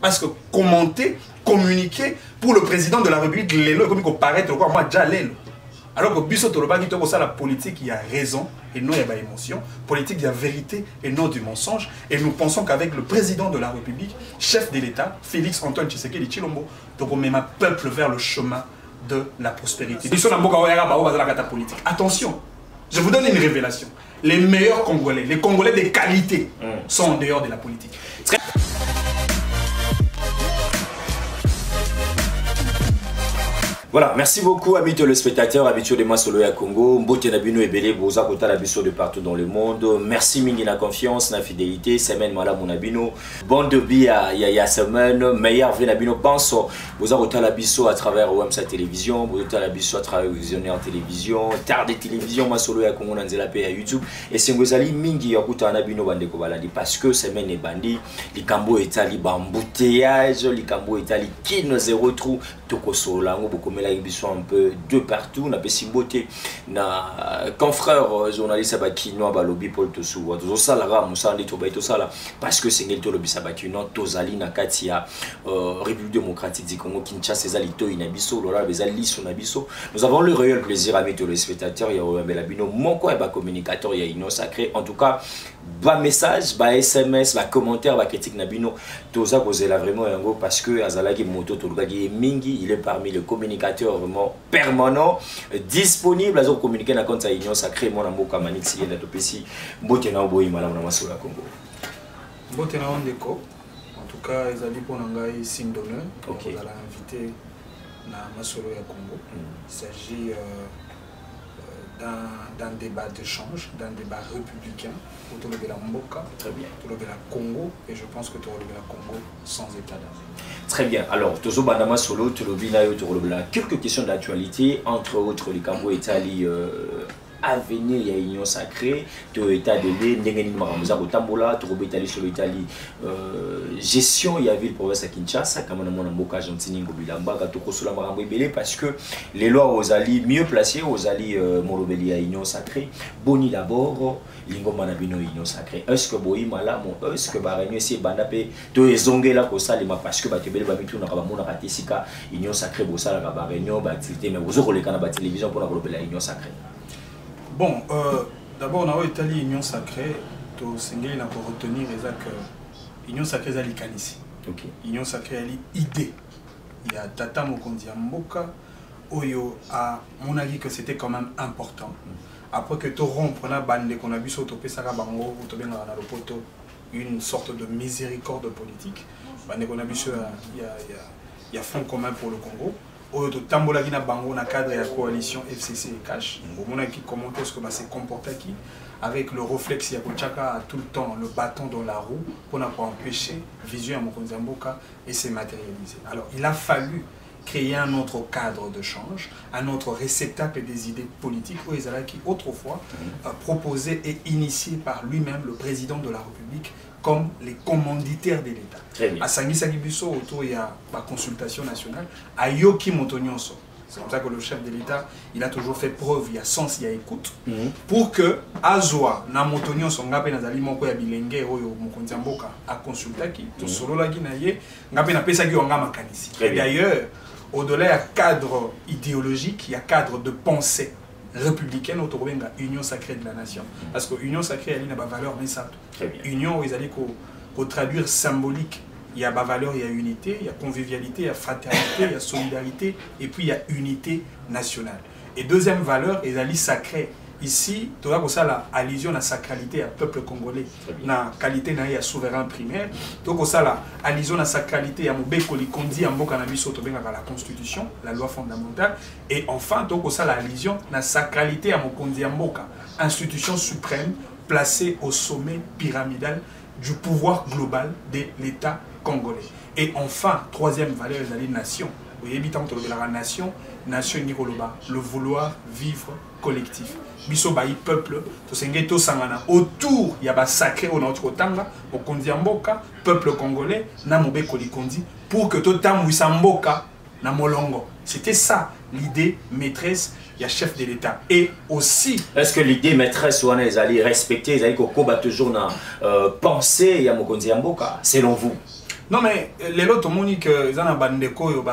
parce que commenter, communiquer pour le président de la République, l'élo, comme il paraît, moi, déjà l'élo. Alors que Bisso Toloba qui ça la politique, il y a raison et non il y a émotion. Politique, il y a vérité et non du mensonge. Et nous pensons qu'avec le président de la République, chef de l'État, Félix Antoine Tshisekedi Tshilombo, donc on met un peuple vers le chemin de la prospérité. Attention, je vous donne une révélation. Les meilleurs Congolais, les Congolais de qualité, sont en dehors de la politique. Voilà, merci beaucoup amis téléspectateurs, habitués de Masolo ya Congo. Mbote na bino ebele boza kota la biso de partout dans le monde. Merci mingi na confiance, na fidélité, semaine malamu na bino. Bon début ya semaine, meilleur vue na bino pense boza kota la biso à travers OMSA télévision, boza kota la biso à travers visionnaire télévision, tard de télévision Masolo ya Congo na nzela pe ya YouTube et sengozali mingi ya kota na bino bande ko baladi parce que semaine e bandi, likambo etali bambouteillage, likambo etali kino zéro trou tokosola ngo bokomela un peu de partout. On a Pessimboté, na confrère journaliste Abakino, Balobi Paul Tosu, Tosalara, Moussa Ndetobay parce que c'est Nelto Lobi Sabakino, Tosali, Nakatia, République démocratique du Congo, Kinshasa, Zalito, Inabiso, Lola, Bezali, Sonabiso. Nous avons le réel plaisir, amis téléspectateurs, il y a Belabino, mon quoi, communicateur, il y a une sacré. En tout cas, bas message, bas SMS, bas commentaire, bas critique Nabino, Tosa Kozela vraiment un gros parce que Azalagi Moto Tolgagi Mingi, il est parmi les communicateurs vraiment permanents, disponibles à communiquer dans compte à Union Sacrée, mon amour Kamanix, il est là tout petit, Mbotena Oboy, Madame Namasola Congo. Mbotena Ondeko, en tout cas, ils allaient pour Nangaï signe d'honneur, okay. Vous allez inviter na Masolo ya Congo. Il s'agit d'un débat d'échange, d'un débat républicain autour de la Mboka, très bien, autour de la Congo, et je pense que autour de la Congo sans état d'âme. Très bien. Alors, Tozo Bandama Solo, quelques questions d'actualité, entre autres les Cambo Italie avenir, il y a Union Sacrée, to état de l'E, Ndengeni Maramuza Tambola, Torobe Italie sur l'Italie, gestion, il y avait le province à Kinshasa, Kamana Mboka, Gentini, Gobilamba, Gatoko Sola Marambo Ebele, parce que les lois aux alliés mieux placées, aux alliés Molobeli à Union Sacrée, Boni d'abord, Lingo Manabino Union Sacrée. Est-ce que Boyi Malamo, est-ce que Barenyo, c'est Bandape, to ezonge la Kosalima, parce que Batebele Bamitu Nakabamona Ratesika, Union Sacrée, Bossala, Barenyo, Batilité, mais vous aurez la télévision pour la Union Sacrée. Bon, d'abord, on a Italie Union Sacrée, to Sengeli n'a pas retenir que Union Sacrée est l'ikanisi. Union Sacrée est l'idée. Il y a Tata Mokondi Mboka, Oyo a mon avis que c'était quand même important. Après que tu rompre la bande qu'on a vu sur Topé Sarabango, une sorte de miséricorde politique. Bande qu'on a vu sur il y a fond commun pour le Congo. Au Tambola Gina Bango na cadre de la coalition FCC et Cash. On a qui commenté ce que va se comporter qui avec le réflexe Yakochaka a tout le temps le bâton dans la roue pour ne pas empêcher Vision à Mokonzamboka et se matérialiser. Alors il a fallu créer un autre cadre de change, un autre réceptacle des idées politiques où Ezala qui autrefois proposé et initié par lui-même le président de la République comme les commanditaires de l'État. À Sangisa Gibiso, autour il y a la consultation nationale, à Yoki Motonionso. C'est comme ça que le chef de l'État, il a toujours fait preuve, il y a sens, il y a écoute, pour que Azoa, na Motonionso, Ngape Nazali Moko ya Bilenge, Oyo Mokontiamboka, a consulté qui, tout solo la Guinaye, Ngape na Pesagi Ongama Kanisi. D'ailleurs, au-delà, il y a cadre idéologique, il y a cadre de pensée républicaine autour de l'Union sacrée de la nation. Parce que l'Union sacrée, elle a une valeur, mais ça. Union, ils allaient traduire symbolique. Il y a valeur, il y a unité, il y a convivialité, il y a fraternité, il y a solidarité, et puis il y a unité nationale. Et deuxième valeur, ils allaient sacrée. Ici, tu vois que ça, la allusion à la sacralité à peuple congolais, la qualité à souverain primaire, tu vois que ça, la allusion à la sacralité à Mobeko Likondi, à Mbokanabiso, la Constitution, la loi fondamentale, et enfin, tu vois que ça, la allusion à la sacralité à Mokondi Mboka, institution suprême placée au sommet pyramidal du pouvoir global de l'État congolais. Et enfin, troisième valeur, les nation. Vous voyez, la nation, nation Nikoloba, le vouloir vivre collectif. Biso bayi peuple, to sangana autour il y a sacré au notre tanga, au Kondi Mboka, peuple congolais, na Mobeko Likondi, pour que to tamwisa Mboka na Molongo. C'était ça l'idée maîtresse, il y a chef de l'État. Et aussi... Est-ce que l'idée maîtresse, ou est allée respecter, ils allaient toujours penser à Mokonzi Mboka, selon vous? Non, mais les autres, Monique, ils ont un bandeko,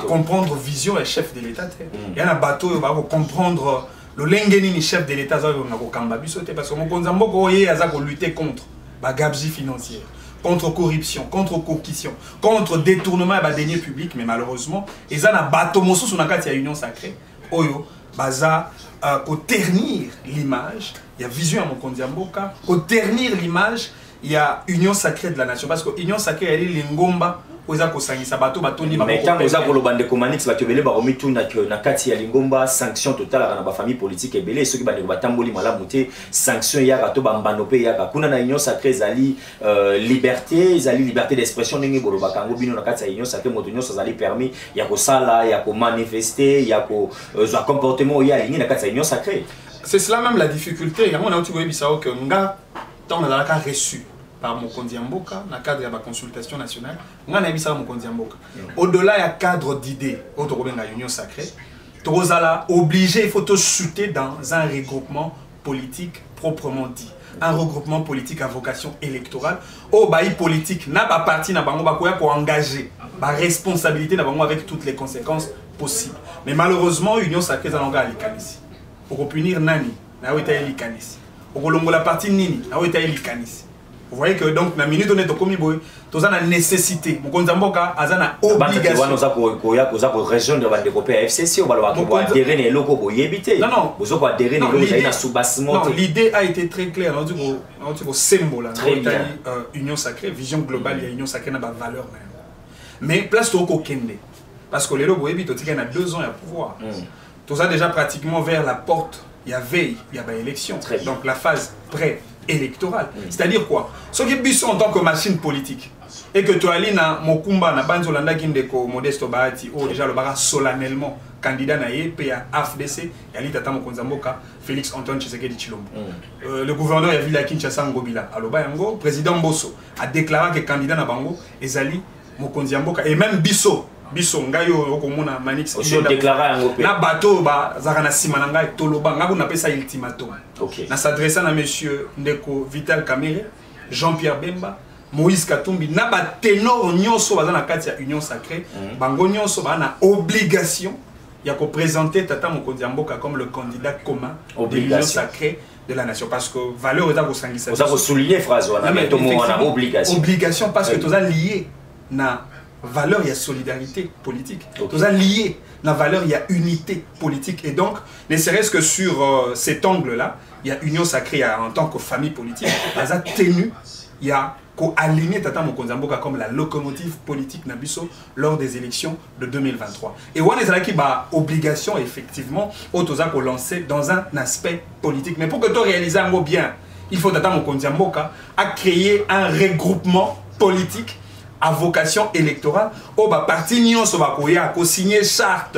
comprendre vision et chef de l'État. Il y a un bateau, il va comprendre le lengeni chef de l'État, parce que mon Konzamboko a lutter contre la gabegie financière, contre corruption, contre coquistion, contre détournement et deniers publics, mais malheureusement, ils ont un bateau sur la union sacrée, Oyo, Baza, pour ternir l'image, il y a vision à mon Konzamboka, pour ternir l'image, il y a union sacrée de la nation, parce que l'union sacrée, elle est l'ingomba. Mais tant que ça pour le bande comanix va te belé ba romi tout na kati ya lingomba sanction totale à la famille politique et belé ceux qui bande ba tamboli malamu te sanction ya ka to ba mbano pe ya ka kuna na union sacrée zali liberté d'expression ndenge bolo ba kango bino na kati ya union sacrée moto nyonso zali permis ya ko sala ya ko manifester ya ko za comportement ya lingi na kati ya union sacrée. C'est cela même la difficulté. On a aussi vu ça que nga tant on a la reçu par Mokonzi Mboka dans le cadre de la consultation nationale, on a vu ça Mokonzi Mboka. Au-delà du cadre d'idées, autour de la union sacrée, Torozala obligé, il faut te chuter dans un regroupement politique proprement dit. Un regroupement politique à vocation électorale. Au bail politique n'a pas parti n'a pas engagé la responsabilité avec toutes les conséquences possibles. Mais malheureusement, l'union sacrée dans l'engagement likanisi. Pour punir nani, n'a pas été likanisi. Pour la partie nini, n'a pas été likanisi. Vous voyez que donc na minute on est au comiboy, tous a nécessité. Mon Konzamboka a une obligation. Nous avons région de la développer à FCC, on va adhérer les locaux pour y éviter. Non, vous allez adhérer les locaux dans sous-bassement. Non, l'idée a été très claire. On dit au symbole, union sacrée, vision globale, il y a union sacrée n'a pas valeur même. Mais place au Kende, parce que les locaux évitent, il y a 2 ans à pouvoir. Tout ça déjà pratiquement vers la porte, il y a veille, il y a élection. Donc la phase pré-électorale. C'est-à-dire quoi? Ce qui est en tant que machine politique. Et que tu as na Mokumba, na Banzolanda Gindeko, Modesto Bahati, ou déjà le bara solennellement candidat na PA AFDC, Yali Tata Mokonzamboka, Félix Antoine Tshisekedi Tshilombo. Le gouverneur Yavila Kinshasa Ngobila, Aloba Yango, président Bosso, a déclaré que candidat na Bango, Ezali Mokonzamboka, et même Bisso. Biso ngayo okomona manix na bateau ba zakana simananga toloba ngabu na pesa ultimatum. Na s'adressant à monsieur Ndeko Vital Kamerhe, Jean-Pierre Bemba, Moïse Katumbi na ba ténor nyonso baza na kati ya union sacrée, bango nyonso ba na obligation ya ko présenter Tata Mokonzamboka comme le candidat commun de l'union sacrée de la nation parce que valeur est à sangisa. Vous avez souligné phrase on a obligation. Obligation parce que tous a lié na valeur, il y a solidarité politique. Tout ça lié. La valeur, il y a unité politique. Et donc, ne serait-ce que sur cet angle-là, il y a union sacrée en tant que famille politique. Il y a tenu, il y a aligné Tata Mokonzamboka comme la locomotive politique Nabiso lors des élections de 2023. Et on est là qui a obligation, effectivement, au lancer dans un aspect politique. Mais pour que tu réalises un mot bien, il faut Tata Mokonzamboka a créé un regroupement politique à vocation électorale, au parti Nion Sobakoya a signé charte.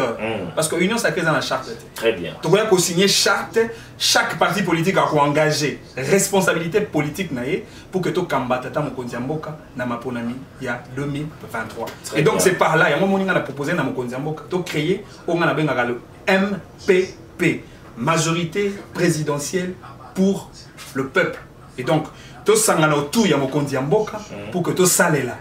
Parce que l'union sacrée dans la charte. Très bien. Donc il a signé charte, chaque parti politique a engagé responsabilité politique pour que tu combattes Tata Mokonzamboka na maponami il y a 2023. Et donc c'est par là, il y a un moment où on a proposé na Mokonzamboka de créer le MPP, majorité présidentielle pour le peuple. Et donc tu sangana autour il y a Mokonzamboka pour que tu sales là.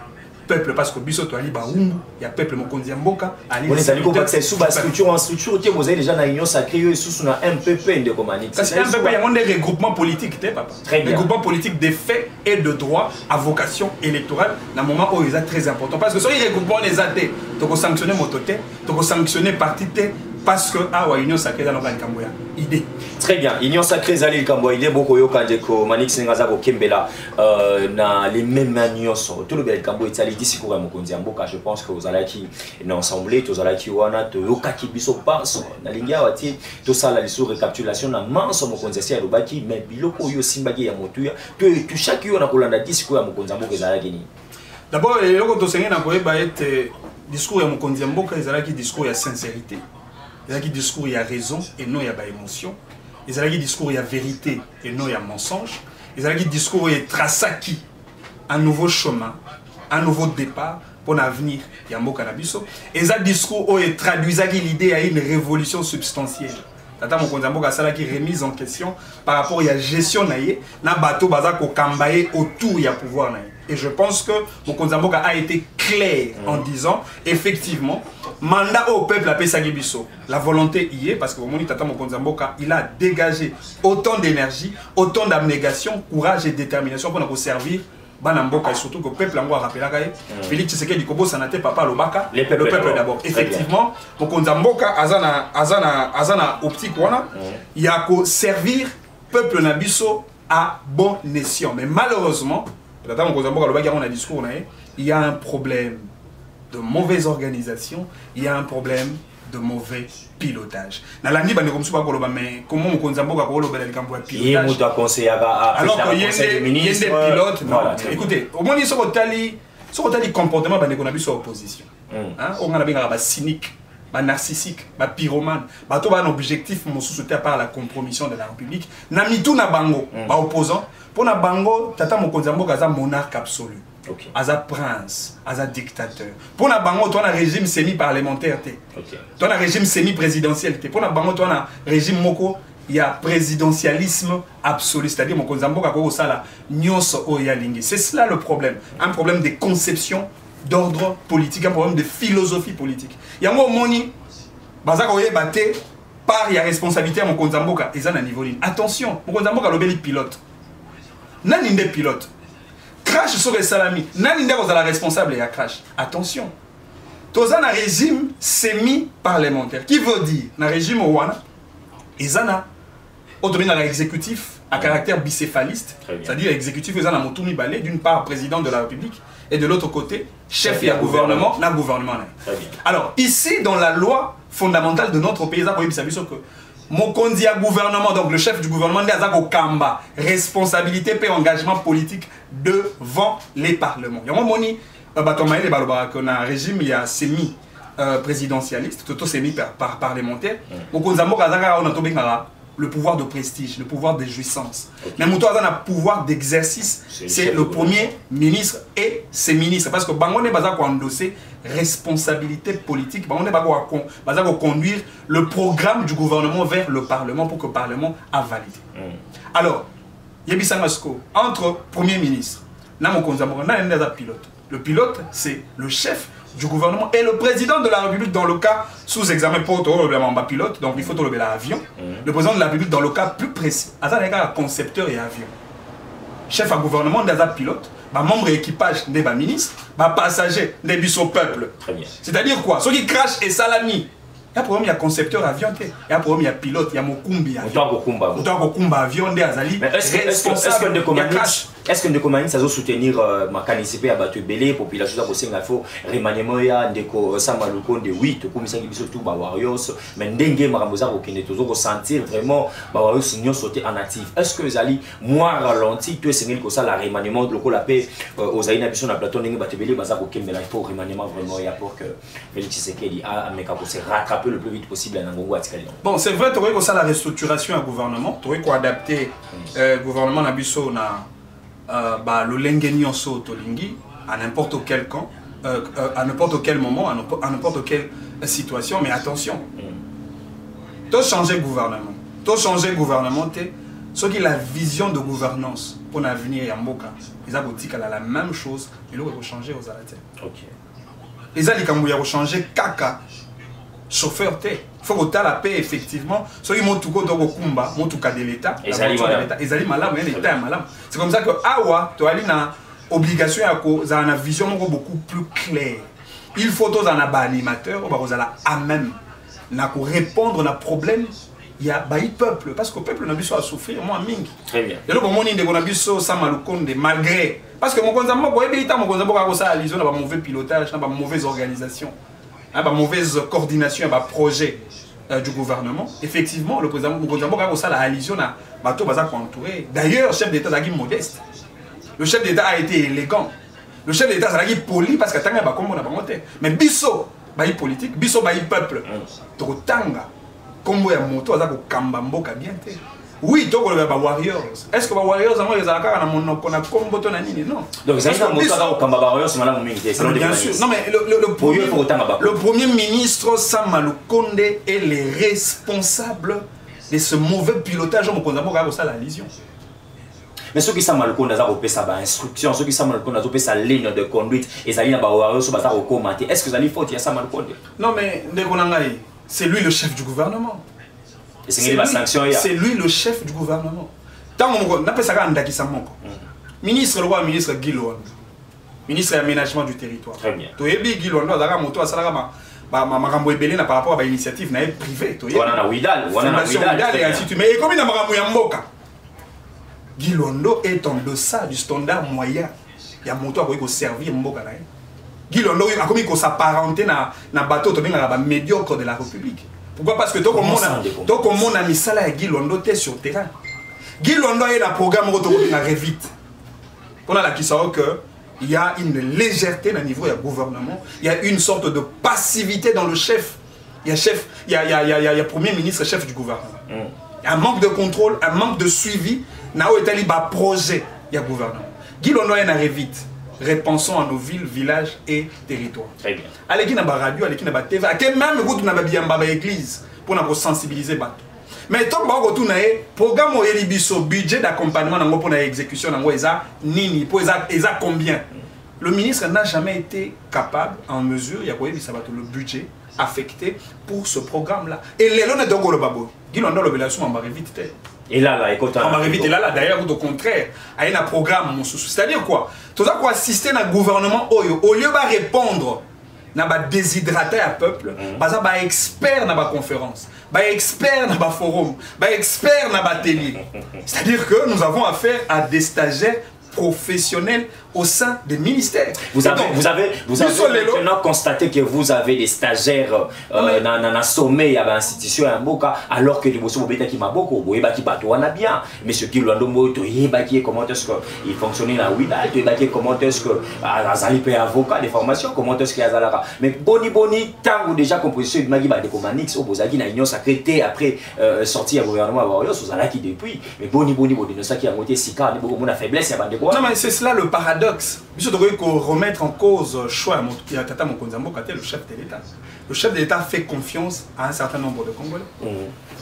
Peuple parce que biso to ali baumbu ya peuple Mokonzamboka ali on est allé combattre sous base structure en structure vous avez déjà na union sacrée sous na MPP de commanite parce que MPP il y a des regroupements politiques papa regroupements politiques des faits et de droit à vocation électorale dans moment où ils sont très important parce que sur les regroupements les athées tu sanctionner mototé tu sanctionner parti parce que union sacrée dans le Kamboya idée très bien union sacrée zali Kamboya idée beaucoup yoka ndeko manix ngaza ko kembela na les mêmes nuances tout le bel Kamboya tsali d'ici ko Mokonzamboka je pense que vous allez qui ensemble tous allez qui wana to yoka ki biso passe na lingia wati to sala liso récapitulation na manso Mokonzasi ya lobaki mais biloko yo simbaki ya motuya to chaque yo na kolanda d'ici ko ya Mokonzamboka zali ni d'abord eloko to sengi na koyeba ete discours ya Mokonzamboka ezalaki discours ya sincérité. Il y a qui discours, il y a raison et non il y a émotion. Il y a qui discours, il y a vérité et non il y a mensonge. Il y a qui discours, il y a tracé un nouveau chemin, un nouveau départ pour l'avenir. Il y a Mboka Nabiso. Et il y a discours, il traduit l'idée à une révolution substantielle. Tata Mokonzamboka ça qui remise en question par rapport à la gestion na bateau baza ko kambaye autour il y a pouvoir na. Et je pense que Mokonzi Mboka a été clair en disant, effectivement, mandat au peuple à Pesagibiso. La volonté y est, parce que Moni Tata Mokonzi Mboka, il a dégagé autant d'énergie, autant d'abnégation, courage et détermination pour nous servir. Banamboka, et surtout que le peuple a rappelé Félix Tshisekedi Kobo Sanate Papa Lobaka, le peuple d'abord. Effectivement, Mokonzi Mboka azana optique il y a qu'à servir peuple Nabiso à bon escient. Mais malheureusement, il y a un problème de mauvaise organisation, il y a un problème de mauvais pilotage. Mais comment Mokonzi Mboka pilotage? Alors qu'il y a des pilotes. Écoutez, au moins ils sont au comportement de l'opposition. On a cynique, narcissique, pyromane, un objectif à part la compromission de la République. Namitou na bango, opposant. Pour na bango, Tata Mokonzi Mboka est un monarque absolu. As un prince, as un dictateur. Pour na bango, tu as un régime semi-parlementaire. Tu as un régime semi-présidentiel. Pour na bango, tu as un régime moko, il y a présidentialisme absolu. C'est-à-dire Mokonzi Mboka ko sala nyonso oya lingi. C'est cela le problème. Un problème de conception d'ordre politique, un problème de philosophie politique. Il y a un moni, bazaka oye baté par il y a responsabilité à Mokonzi Mboka et ça na niveau ligne. Attention, Mokonzi Mboka lobeli pilote. Nani nde pilote. Crash sur les salami. Nani nde la responsable et à crash. Attention. Toza un régime semi-parlementaire. Qui veut dire, un régime ouana, ezana, autonomie dans l'exécutif à caractère bicéphaliste, c'est-à-dire l'exécutif ezana motumi balé, d'une part président de la République, et de l'autre côté, chef et gouvernement, na gouvernement. Alors, ici, dans la loi fondamentale de notre pays, que Mokonzi a gouvernement, donc le chef du gouvernement, il a Kamba, responsabilité et engagement politique devant les parlements. Il y a un régime, il y a semi-présidentialiste, tout semi-parlementaire. Mokonzi a le pouvoir de prestige, le pouvoir de jouissance. Mais Moutoua a un pouvoir d'exercice, c'est le premier ministre et ses ministres. Parce que Bango n'est pas à endosser responsabilité politique, Bango n'est pas à conduire le programme du gouvernement vers le Parlement pour que le Parlement a validé. Alors, Yebisangasko, entre premier ministre, pilote. Le pilote, c'est le chef du gouvernement et le président de la République dans le cas sous examen pour le pilote, donc il faut trouver l'avion. Le président de la République dans le cas plus précis, un concepteur et avion. Chef à gouvernement d'un pilote, membre équipage des ministres, passager des bus au peuple. C'est-à-dire quoi? Ceux qui crachent et salami. Il y a un problème, il y a concepteur avion, il y a un problème, il y a pilote, il y a Mokumbi avion. Avion, est-ce que nous commençons à soutenir ma canissipé à battre belé population de Singapore remaniement ya ndeko samaluko de 8 comme ça qui biso tout ba warriors mais ndenge maramoza ko kene toujours sentir vraiment ba warriors signon sauter en actif. Est-ce que Zali moi ralenti tu es ko ça la remaniement de la paix aux aïna biso na plateau ndenge battre belé baza ko kembela pour remaniement vraiment ya pour que Félix Tshisekedi a meka ko se rattraper le plus vite possible à Nangongo Atikali. Bon, c'est vrai tu que ça la restructuration à gouvernement, tu ko adapter gouvernement na biso na le lengeni so tolingi à n'importe quel camp, à n'importe quel moment, à n'importe quelle situation, mais attention, tu changer gouvernement, ce qui est la vision de gouvernance pour l'avenir Yamboka, ils ont la même chose, ils ont changer aux arrêtés. Ils ont changer caca, chauffeur té. Il faut que la paix effectivement. Ceux qui montent tout côté au combat, montent tout cas de l'État. Ils allaient malade, mais l'État est malade. C'est comme ça que Awa, tu as une obligation à une vision beaucoup plus claire. Il faut tous un animateur, on va à même répondre à problème. Il y a le peuple, parce que le peuple n'a pas à souffrir, moi, ming. Très bien. Et le moment où on a vu ça, malgré. Parce que mon consambo, un mauvais pilotage, une mauvaise organisation. Une mauvaise coordination, un projet du gouvernement. Effectivement, le président a la allusion à bateau entouré. D'ailleurs, le chef d'État est modeste. Le chef d'État a été élégant. Le chef d'État est poli parce que tant que comme on a monté. Mais biso, baï politique, biso baï peuple. Tanga, comme on a monté, on a kambambo bien. Oui, tu as les Warriors. Est-ce que les Warriors ont des accords non. Donc, c'est un Warriors, bien sûr. Non, mais le premier ministre Samalou Konde est le responsable de ce mauvais pilotage. On a la vision. Mais ceux qui sont mal connus, ils ont instruction, ceux qui sont mal connus, ils ont sa ligne de conduite, et ils ont commenté. Est-ce que vous allez faut il y a ça mal connu? Non, mais c'est lui le chef du gouvernement. C'est lui le chef du gouvernement. Tant qu'on appelle ça ministre, le roi ministre Guy Londo, ministre de l'aménagement du territoire. Très bien. Tu es Guy Londo, par rapport à l'initiative privée. Mais comme il a Guy Londo est en deçà du standard moyen. Il y a moto qui servir Mboka. Guy Londo a commis qu'on s'apparentait dans le bateau médiocre de la République. Pourquoi? Parce que tout le monde a mis ça là et Guy Londo était sur le terrain. Guy Londo est un programme qui arrive vite. On a la qui sort que il y a une légèreté au niveau du gouvernement, il y a une sorte de passivité dans le chef. Il y a premier ministre, chef du gouvernement. Il y a un manque de contrôle, un manque de suivi. Il y a un projet du gouvernement. Guy Londo est arrivé vite. Repensons à nos villes, villages et territoires. Très bien. Allez, il y a la radio, il y a la TV, même l'église pour nous sensibiliser. Mais tant que vous avez programme ou budget d'accompagnement pour l'exécution, combien? Le ministre n'a jamais été capable, en mesure, il y a le budget affecté pour ce programme-là. Et les lois de Babo, Guy Londo le Bélasson en vite. Et là, écoute, d'ailleurs, au contraire, il y a un programme. C'est-à-dire quoi? Tout ça pour assister à un gouvernement, au lieu de répondre, na ba déshydrater à peuple, baza ba expert na ba conférence, ba expert na ba forum, ba expert na ba télé. C'est-à-dire que nous avons affaire à des stagiaires professionnels au sein des ministères. Vous avez maintenant constaté que vous avez des stagiaires dans le sommet à l'institution alors que les bossons qui m'a beaucoup, qui battent bien. Monsieur Guy Londo, comment est-ce qu'il fonctionne là, oui, comment est-ce que Azali peut avocat des formations, comment est-ce qu'il y a Zalaka. Mais boni, tant déjà composition de Magui Badekomanix, au Bozagi, na union sacrée après sortir au gouvernement à Warriors, aux Alaki depuis. Mais boni, ça qui a monté Sika, beaucoup de faiblesse, il y a non, mais c'est cela le paradoxe. Il faudrait remettre en cause le choix de Tata Mokonzambo, le chef de l'État. Le chef de l'État fait confiance à un certain nombre de Congolais.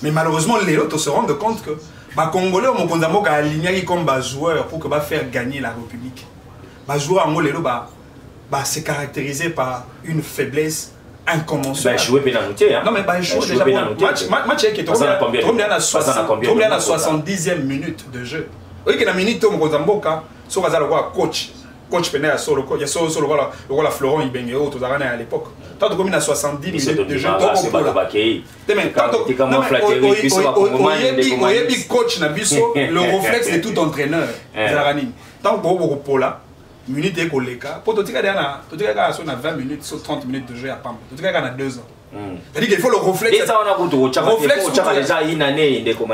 Mais malheureusement, les autres se rendent compte que les Congolais, Mokonzambo a aligné comme joueur pour faire gagner la République. Les joueurs se caractérisé par une faiblesse incommensable. Jouer pénalité. Non, mais jouer déjà. Match qui est tombé à la 70e minute de jeu. Oui, que la minute où Mozamboka, sur le coach Pené a solo, il y a solo le Florent Ibenge tout à l'époque. Tant que à 70 minutes de jeu, coach Nabiso, le réflexe de tout entraîneur. Tant que Pola, minute et Koleka, pour tout le monde, 20 minutes, 30 minutes de jeu à Pam. Tout le monde a 2 ans. C'est-à-dire qu'il faut le réflexe.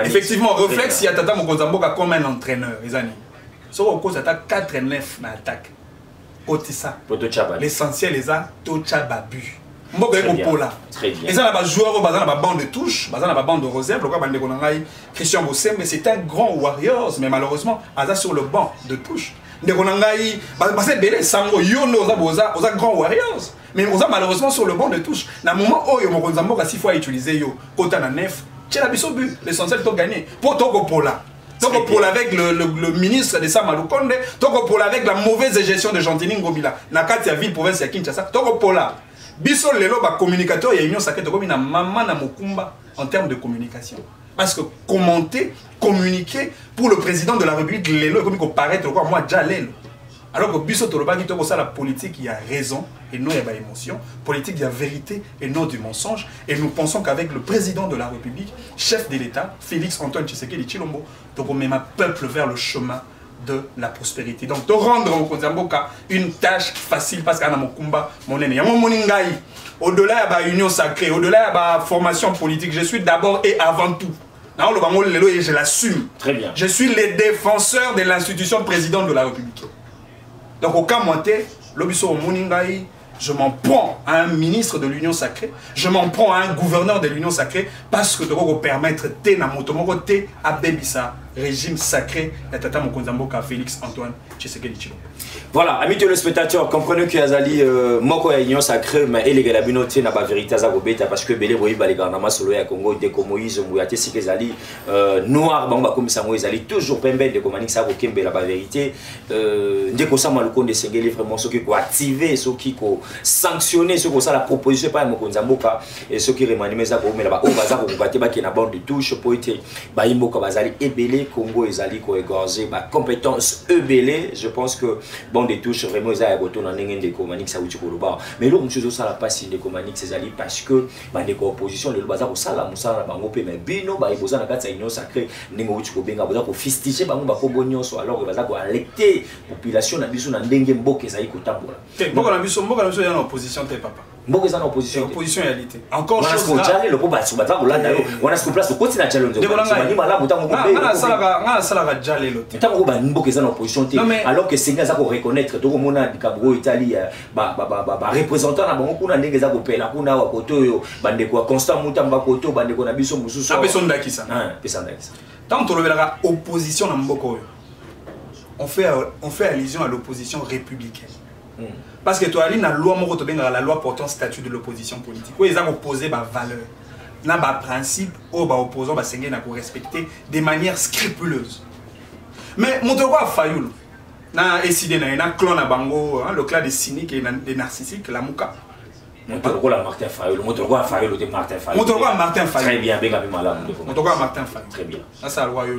Effectivement, réflexe, il y a Tata Mokonzamboka comme un entraîneur. Sur le cause, il y a 4-9 dans l'attaque. L'essentiel, c'est Tocha Babu. Très bien. Et ça, il y a des joueurs qui ont bande de touche, qui ont bande de Rosem. Christian Bossem, c'est un grand warrior, mais malheureusement, il est sur le banc de touche. C'est belé sango yono oza grand warriors mais oza malheureusement sur le banc de touche na moment oyo mokonzambo kasi fois utiliser yo kota na nef tchela biso but l'essentiel to gagner pour toko pola avec le ministre de Samalukonde toko pola avec la mauvaise gestion de Gentini Ngobila na kati ya ville province ya Kinshasa toko pola biso lelo ba communicateur ya union sacrée toko na mama na mokumba en termes de communication. Parce que commenter, communiquer pour le président de la République, l'élo est comme il paraît, moi déjà l'élo. Alors que Bissot Toloba qui ça la politique, il y a raison et non il y a émotion. Politique, il y a vérité et non du mensonge. Et nous pensons qu'avec le président de la République, chef de l'État, Félix Antoine Tshisekedi Tshilombo, donc on met un peuple vers le chemin de la prospérité. Donc de rendre au Konzamboka une tâche facile parce qu'il y a mon combat, mon aîné. Au-delà de l'union sacrée, au-delà de la formation politique, je suis d'abord et avant tout. Et je l'assume. Très bien. Je suis le défenseur de l'institution président de la République. Donc au cas monté, je m'en prends à un ministre de l'Union sacrée, je m'en prends à un gouverneur de l'Union sacrée parce que je peux permettre de à Bébissa régime sacré de Tata Mokonzi Mboka Félix Antoine Tshisekedi Tshilombo. Voilà, amis téléspectateurs, comprenez que Azali moko ya union sacrée mais et les gars binoté na ba vérité za kobeta parce que belé boyi ba les gars na masolo ya Congo de ko Moïse Mbouyate sike ezali noir bango ba komisa Moïse ezali toujours pembe de komani ça ko kembela ba vérité ndeko sa maluko de sengeli vraiment ceux qui ko activer ceux qui ko sanctionner ceux qui ça la proposition pas Mokonzi Mboka et ceux qui remanime ça ko mela ba o baza ko kobate ba ki na bande de touche pour été ba imboka bazali ebelé Congo ezali ko égorger ba compétence ebelé. Je pense que bon des touches vraiment ils a retourné en ngende ko manix ça uti ko loba mais l'autre chose ça la passe de ko manix ezali parce que ba de opposition le baza ko sala musala bango pe mais bino ba iboza na kati ya union sacrée ningo uti ko benga baza ko fistiger bango ba ko bonyoso alors que baza ko alerter population na biso na ndenge mboka ezali ko tambola mboka na biso ya na opposition te papa mboka za na opposition réalité encore chose là on a le po ba su baza ko landa on a ce place ko tina challenge on mala mutamo ko be ngala sala jale lote tango ba mboka za na opposition te alors que c'est ça ko reconnaître to mona dikabro Italie ba représentant na bango kuna ndenge za ko pela kuna wa koto yo bande ko constant mutamba koto bande ko na biso mususu apesonda kisa tant to lobelaka opposition na mboka yo on fait allusion à l'opposition républicaine. Parce que toi, la loi la loi portant statut de l'opposition politique. Où ils ont opposé ma valeur, na ba principe, ou ba opposant ba sengé na ko respecter de manière scrupuleuse. Mais mon droit Fayoul, na décidé na clone na bango, le clan des cyniques et des narcissiques, la mouka. Mon droit Martin Fayoul, mon droit Fayoul de Martin Fayoul. Mon droit Martin Fayoul. Très bien, bien malade. Mon droit Martin Fayoul. Très bien. Ça c'est la loi yo.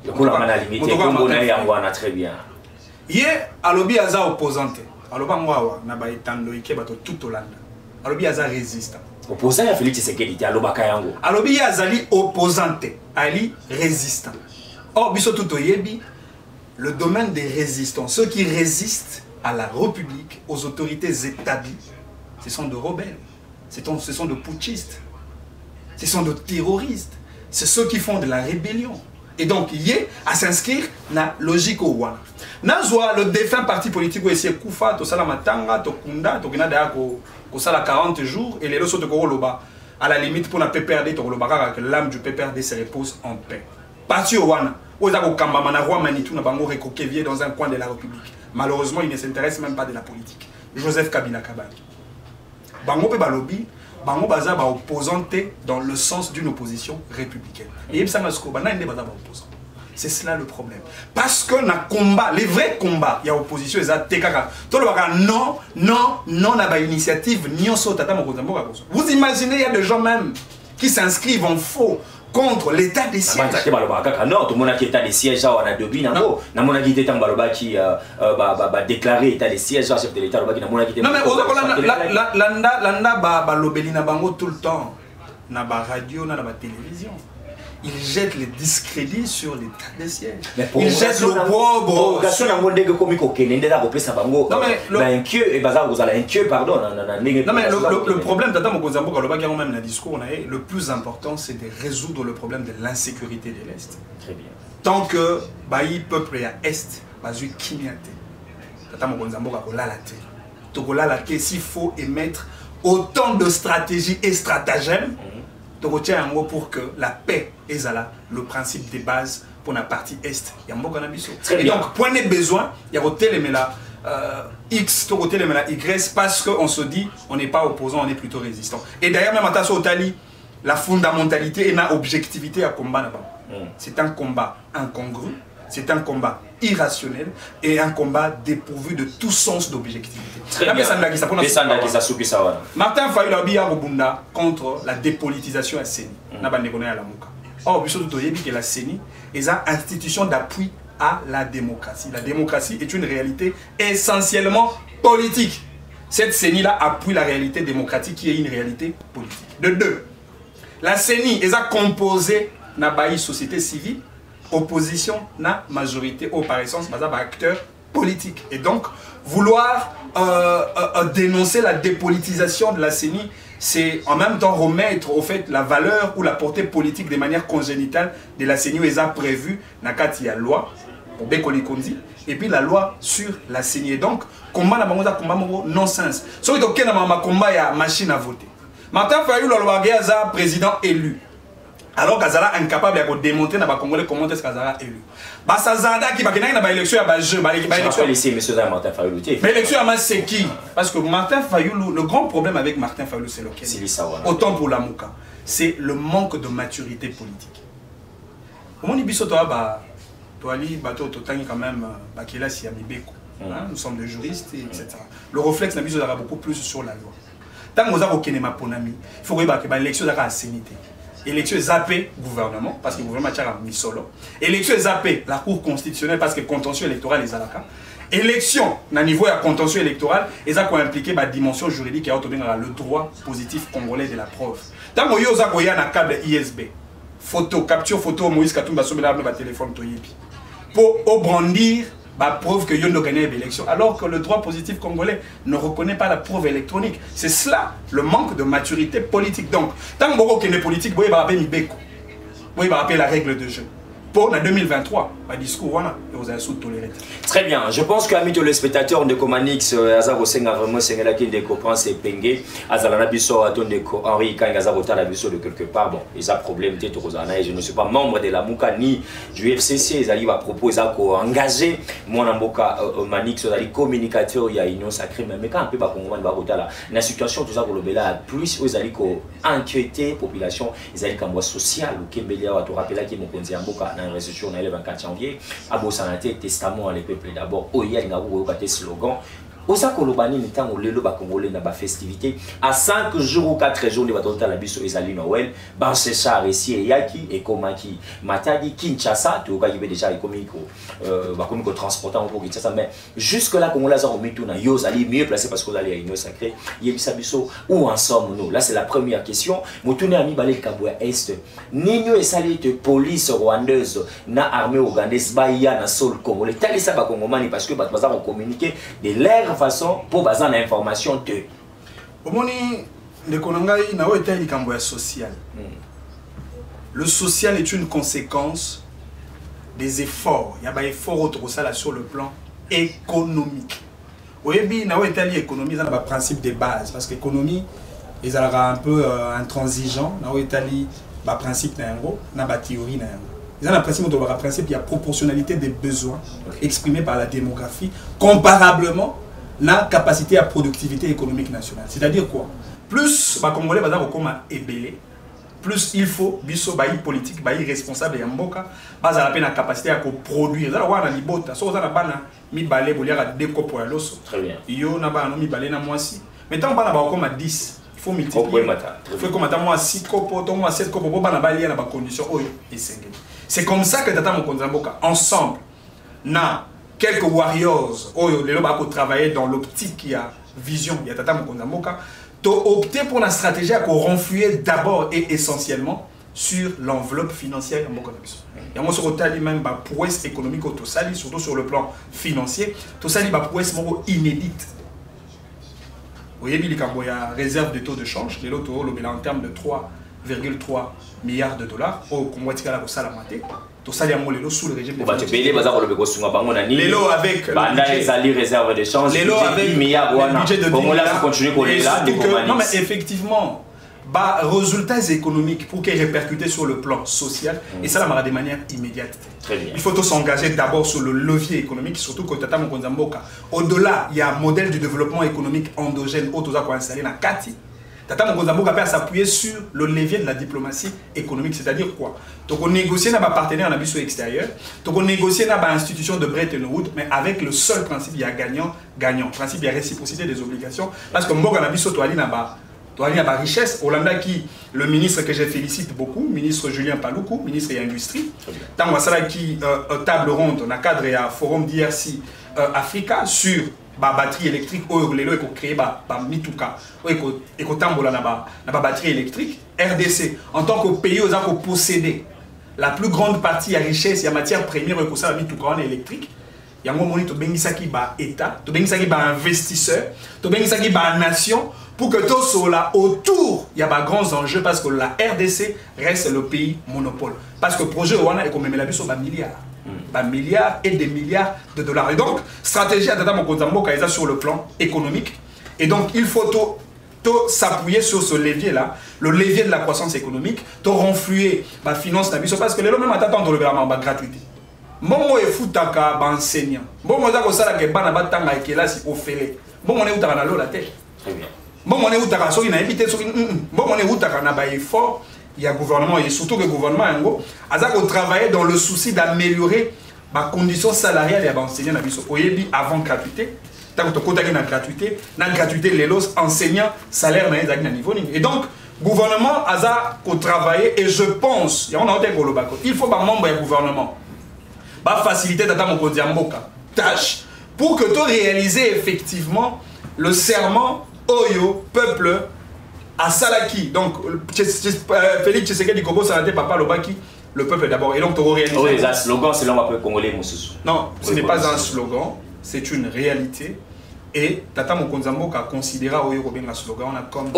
Le coup la limité, on a très bien. Hier, alobi aza opposante. Aloba ngwawa na ba etando ike bato tout Hollande. Alobi aza résistant. Opposant ya Félix Tshisekedi aloba kayango. Alobi azali opposante, ali résistant. Or biso tout oyebi le domaine des résistants, ceux qui résistent à la République, aux autorités établies, ce sont de rebelles, ce sont de putschistes, ce sont de terroristes, c'est ceux qui font de la rébellion. Et donc, il y a à s'inscrire dans la logique au Wana. Nazwa, le défunt parti politique, c'est Koufa, Tosala Matanga, Tokunda, Tokina Kosala 40 jours, et les leçons de Koroloba, à la limite, pour la PPRD, que l'âme du PPRD se repose en paix. Parti au Wana, Ozako Kamba, Manarwa, Manitou, Nabango, Recoquevier dans un coin de la République. Malheureusement, il ne s'intéresse même pas de la politique. Joseph Kabila Kabali. Bango pe balobi, bango baza ba opposanté dans le sens d'une opposition républicaine. Et c'est cela le problème. Parce que na combat, les vrais combats, il y a opposition, il y a tekaka. Non, non, non, na ba initiative, vous imaginez, il y a des gens même qui s'inscrivent en faux contre l'état des sièges. Non, tout le monde a état des sièges, on a deux bins. Non, mon avis, était en qui déclaré état des sièges, chef de l'état. Non, mais l'anda lobeli na bango tout le temps. Na ba radio, na ba télévision. Ils jettent les discrédits sur l'état des sièges. Ils jettent le pauvre. Non, mais le problème, Tata Mokonzi Mboka, même le discours, le plus important, c'est de résoudre le problème de l'insécurité de l'Est. Très bien. Tant que le peuple est à l'Est, Tata Mokonzi Mboka, s'il faut émettre autant de stratégies et stratagèmes, pour que la paix est le principe des bases pour la partie Est. Et donc, point de besoin, il y a X, Y, parce qu'on se dit, on n'est pas opposant, on est plutôt résistant. Et d'ailleurs, même à Otali, la fondamentalité et la objectivité à combat. C'est un combat incongru, c'est un combat irrationnel et un combat dépourvu de tout sens d'objectivité. Martin Fayoul a Robunda contre la dépolitisation à CENI. Or, la CENI est une institution d'appui à la démocratie. La démocratie est une réalité essentiellement politique. Cette CENI-là appuie la réalité démocratique qui est une réalité politique. De deux, la CENI est composée de la société civile, opposition, na majorité, ou par essence, acteurs politiques. Et donc, vouloir dénoncer la dépolitisation de la CENI, c'est en même temps remettre au fait la valeur ou la portée politique de manière congénitale de la CENI où ils ont prévu la loi pour Bekoli Kondi et puis la loi sur la CENI. Et donc, combat non-sens. Ce qui est combat, il y a machine à voter. Martin Fayoul, le président élu. alors qu'Azala incapable de démontrer dans les Congolais comment est-ce qu'Azala est élu. Bazazada qui va gagner dans l'élection, je rappelle ici, monsieur Martin Fayoulou. Mais l'élection, c'est qui? Parce que Martin Fayoulou, le grand problème avec Martin Fayoulou, c'est lequel? Autant pour la Mouka, c'est le manque de maturité politique. Comment on dit ça, toi, quand même, nous sommes des juristes, etc. Le réflexe n'a pas beaucoup plus sur la loi. Tant que vous avez aucun il faut que l'élection soit assainité. Élection zappé gouvernement, parce que le gouvernement est mis solo. Élection zappé la Cour constitutionnelle, parce que contentieux électoral est alaka. Élection, à niveau de contentieux électoral, et ça impliqué la dimension juridique qui a le droit positif congolais de la preuve. Tant que vous avez un câble ISB, photo, capture photo, Moïse Katumba sur le téléphone, pour brandir la preuve que vous avez gagné l'élection, alors que le droit positif congolais ne reconnaît pas la preuve électronique. C'est cela, le manque de maturité politique. Donc, tant que vous avez une politique, vous avez appelé la règle de jeu. Pour 2023, le discours, vous allez sous-tolérer. Très bien. Je pense qu'amis tous les spectateurs de Comanix, Azaro Senga vraiment Senga qui est comprend c'est Pengue, Azalana Bisso a donné Henri quand Azaro Tala Bisso de quelque part. Bon, ils ont problème de Rosana et je ne suis pas membre de la Mouka ni du FCC. Ils arrivent à proposer à engager mon amboka Manix, ils arrivent communicateur, il y a union sacrée, mais quand un peu bas Congo Barotala, la situation tout ça pour le Bela plus ils arrivent à inquiéter population, ils arrivent à social ou Kembelia à te rappeler qui est mon conseiller amboka. Dans la résolution le 24 janvier, à Bossanate, testament à les peuples d'abord, Oya Ngabou, slogan. Osa Kolobani, n'étant au Lelo Congolais dans la festivité, à 5 jours ou 4 jours de Batota la Bisso Ezali Noël, Bansessa, Ressi et Yaki, et Komaki, Matadi, Kinshasa, tu vois qu'il y avait déjà économique transportant pour Kinshasa, mais jusque-là, Congolais ont mis tout dans Yozali, mieux placé parce qu'on allait à une sacrée, Yebisa Bisso, où en sommes-nous? Là, c'est la première question. Moutoune Ami Balé Kabouya Est, Nino et Sali de police rwandaise, na armée ougandaise, Baïa, na sol Congolais, tel et ça, Congomani, parce que Batbazar ont communiqué de l'air façon pour baser l'information de social. Le social est une conséquence des efforts. Il y a des efforts sur le plan économique. Oui, l'économie, c'est un principe de base. Parce que l'économie, ils ont un peu intransigeant. Il y principe, il y a théorie. Il y a un principe, il y a proportionnalité des besoins exprimés par la démographie comparablement la capacité à productivité économique nationale. C'est-à-dire quoi? Plus les Congolais sont ébélés, plus il faut biso bayi politique, bayi responsable ya mboka, baza la peine capacité à produire. Là on a libota, so on a bana mi balé boliara déco pour loso. Très bien. Yo na bana mi balé na moisi. Maintenant bana ba comme 10. Il faut multiplier. Il faut comme moi 6 copo, to moi 7 copo pour bana balia na ba condition oyo et c'est comme ça que tata mokonza mboka ensemble na quelques warriors, les gens qui travaillent dans l'optique qui a vision, il y a Tata Mokonza Mboka, tu as opté pour la stratégie à renflouer d'abord et essentiellement sur l'enveloppe financière de Mboka Nabiso. Il y a un côté même la prouesse économique, surtout sur le plan financier, tout ça est prouesse inédite. Vous voyez, il y a réserve de taux de change, les lots en termes de 3,3 milliards de dollars, au Congo tout ça, il y a sous le régime de les lots avec les réserves de change, les lots avec le budget de 10 milliards. Non, mais effectivement, résultats économiques pour qu'ils répercutent sur le plan social, et ça de manière immédiate. Très bien. Il faut s'engager d'abord sur le levier économique, surtout quand Tata Mokonza Mboka. Au-delà, il y a un modèle de développement économique endogène, autour installé dans Kati. Tata Mokonza Mboka peut s'appuyer sur le levier de la diplomatie économique, c'est-à-dire quoi? Donc on négocie avec un partenaire en abus extérieur, donc on négocie avec une institution de Bretton Woods, mais avec le seul principe, il y a gagnant-gagnant. Le principe, il y a réciprocité des obligations, parce que Mboka Nabiso, il y a la richesse. Hollanda qui, le ministre que je félicite beaucoup, ministre Julien Paloukou, ministre de l'Industrie, tant qui table ronde, on a cadre et un forum d'IRC Africa sur la batterie électrique, les lois créé par Mituka, et tambola la batterie électrique, RDC, en tant que pays, aux a possédé la plus grande partie de la richesse, il y a matière première, et ça, Mituka électrique. Il y a un moment où tu as un État, tu as un investisseur, tu as une nation, pour que tout cela autour, il y a des grands enjeux parce que la RDC reste le pays monopole. Parce que le projet Rwanda est comme sur milliards et des milliards de dollars. Et donc, stratégie à Tata Mokonza Mboka sur le plan économique. Et donc, il faut s'appuyer sur ce levier-là, le levier de la croissance économique, renflouer la finance, parce que les gens même attendent le gratuité. Bon, il faut que enseignant. Bon, on a ça que ban abatanga et là c'est au fait. Bon, on est où t'as la tête. Très bien. Bon, on est où t'as so il a évité so bon, on est où t'as na ba effort. Il y a gouvernement et surtout que le gouvernement yango azako travailler dans le souci d'améliorer les conditions salariales et enseignants na biso. Oyebi avant gratuité. Tant que tu as gratuité, la gratuité les enseignants salaire na niveau et donc gouvernement aza ko travailler et je pense il faut ba membre du gouvernement ba faciliter tata mokonzi mboka tâche pour que tu réalises effectivement le serment oyo peuple à Salaki. Donc Félix Tshisekedi Kobo Sanate papa lobaki le peuple d'abord et donc tu réalises. Oui, c'est un slogan c'est l'homme congolais Moussou. Non, ce n'est pas un slogan, c'est une réalité. Et Tata Mokonzambo a considéré un slogan comme